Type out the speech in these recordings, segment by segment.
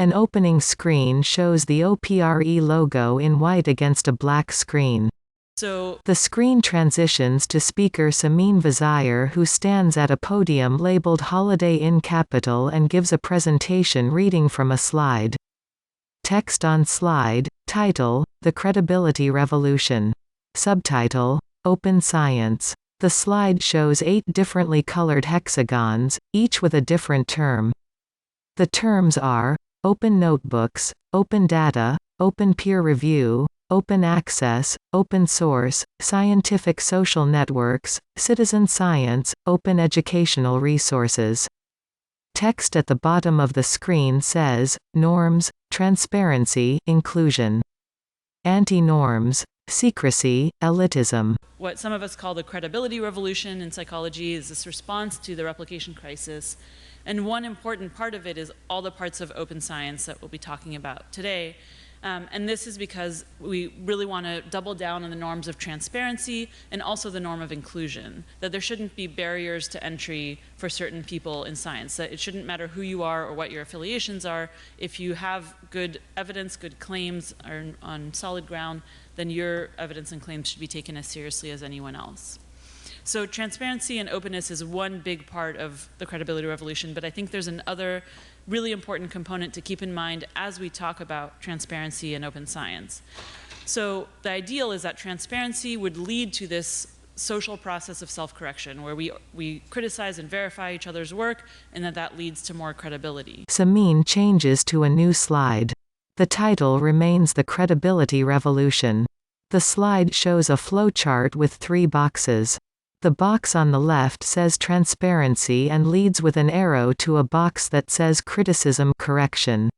An opening screen shows the OPRE logo in white against a black screen. So the screen transitions to speaker Simine Vazire, who stands at a podium labeled Holiday in Capital and gives a presentation reading from a slide. Text on slide. Title: The Credibility Revolution. Subtitle: Open Science. The slide shows 8 differently colored hexagons, each with a different term. The terms are: open notebooks, open data, open peer review, open access, open source, scientific social networks, citizen science, open educational resources. Text at the bottom of the screen says: norms, transparency, inclusion. Anti-norms, secrecy, elitism. What some of us call the credibility revolution in psychology is this response to the replication crisis. And one important part of it is all the parts of open science that we'll be talking about today. And this is because we really want to double down on the norms of transparency and also the norm of inclusion, that there shouldn't be barriers to entry for certain people in science, that it shouldn't matter who you are or what your affiliations are. If you have good evidence, good claims are on solid ground, then your evidence and claims should be taken as seriously as anyone else. So transparency and openness is one big part of the credibility revolution, but I think there's another really important component to keep in mind as we talk about transparency and open science. So the ideal is that transparency would lead to this social process of self-correction where we criticize and verify each other's work, and that leads to more credibility. Simine changes to a new slide. The title remains The Credibility Revolution. The slide shows a flowchart with 3 boxes. The box on the left says transparency and leads with an arrow to a box that says criticism correction.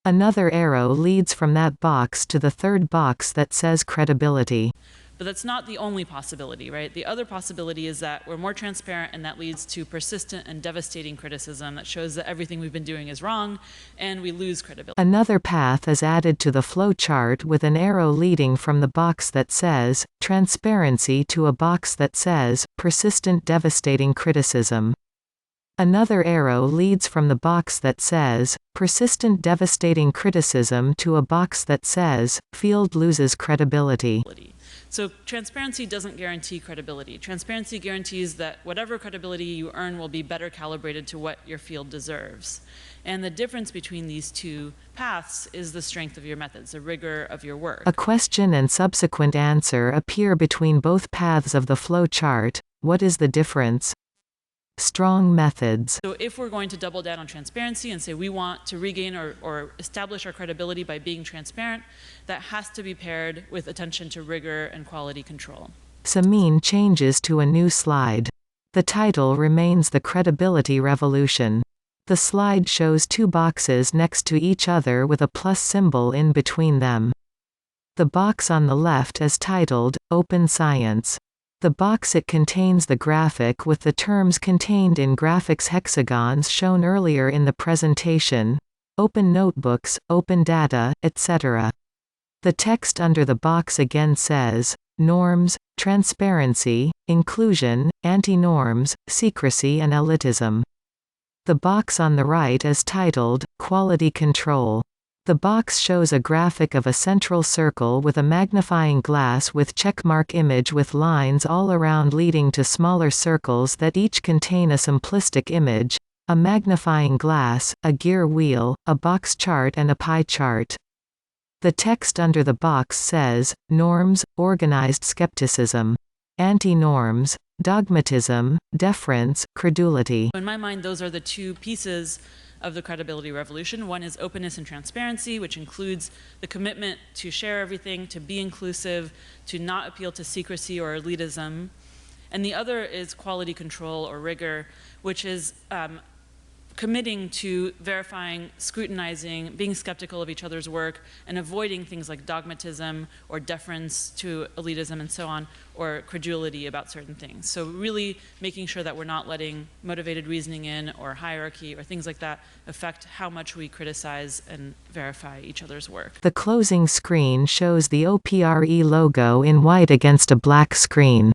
Another arrow leads from that box to the third box that says credibility. But that's not the only possibility, right? The other possibility is that we're more transparent and that leads to persistent and devastating criticism that shows that everything we've been doing is wrong and we lose credibility. Another path is added to the flowchart with an arrow leading from the box that says transparency to a box that says persistent devastating criticism. Another arrow leads from the box that says persistent devastating criticism to a box that says field loses credibility. So transparency doesn't guarantee credibility. Transparency guarantees that whatever credibility you earn will be better calibrated to what your field deserves. And the difference between these two paths is the strength of your methods, the rigor of your work. A question and subsequent answer appear between both paths of the flowchart. What is the difference? Strong methods. So if we're going to double down on transparency and say we want to regain or establish our credibility by being transparent, that has to be paired with attention to rigor and quality control. Simine changes to a new slide. The title remains The Credibility Revolution. The slide shows 2 boxes next to each other with a plus symbol in between them. The box on the left is titled Open Science. The box it contains the graphic with the terms contained in graphics hexagons shown earlier in the presentation: open notebooks, open data, etc. The text under the box again says: norms, transparency, inclusion, anti-norms, secrecy and elitism. The box on the right is titled Quality Control. The box shows a graphic of a central circle with a magnifying glass with checkmark image with lines all around leading to smaller circles that each contain a simplistic image, a magnifying glass, a gear wheel, a box chart and a pie chart. The text under the box says: norms, organized skepticism. Anti-norms, dogmatism, deference, credulity. In my mind, those are the 2 pieces of the credibility revolution. One is openness and transparency, which includes the commitment to share everything, to be inclusive, to not appeal to secrecy or elitism. And the other is quality control or rigor, which is committing to verifying, scrutinizing, being skeptical of each other's work, and avoiding things like dogmatism or deference to elitism and so on, or credulity about certain things. So really making sure that we're not letting motivated reasoning in or hierarchy or things like that affect how much we criticize and verify each other's work. The closing screen shows the OPRE logo in white against a black screen.